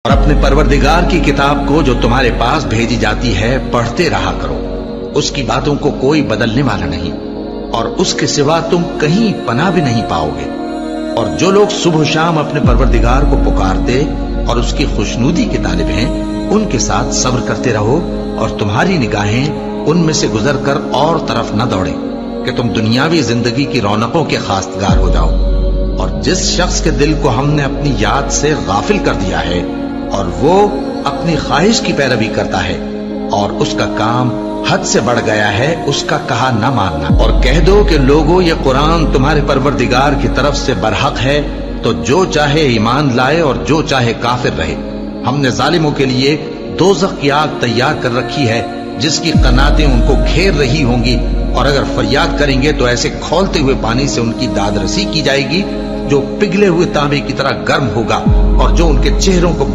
और अपने परवरदिगार की किताब को जो तुम्हारे पास भेजी जाती है पढ़ते रहा करो। उसकी बातों को कोई बदलने वाला नहीं और उसके सिवा तुम कहीं पनाह भी नहीं पाओगे। और जो लोग सुबह शाम अपने परवरदिगार को पुकारते और उसकी खुशनुदी के तालिब हैं, उनके साथ सब्र करते रहो और तुम्हारी निगाहें उनमें से गुजर कर और तरफ न दौड़े कि तुम दुनियावी जिंदगी की रौनकों के खास्तगार हो जाओ। और जिस शख्स के दिल को हमने अपनी याद से गाफिल कर दिया है और वो अपनी ख्वाहिश की पैरवी करता है और उसका काम हद से बढ़ गया है, उसका कहा न मानना। और कह दो कि लोगों, ये कुरान तुम्हारे परवरदिगार की तरफ से बरहक है, तो जो चाहे ईमान लाए और जो चाहे काफिर रहे। हमने जालिमों के लिए दोज़ख की आग तैयार कर रखी है जिसकी कनातें उनको घेर रही होंगी, और अगर फरियाद करेंगे तो ऐसे खौलते हुए पानी से उनकी दादरसी की जाएगी जो पिघले हुए तांबे की तरह गर्म होगा और जो उनके चेहरों को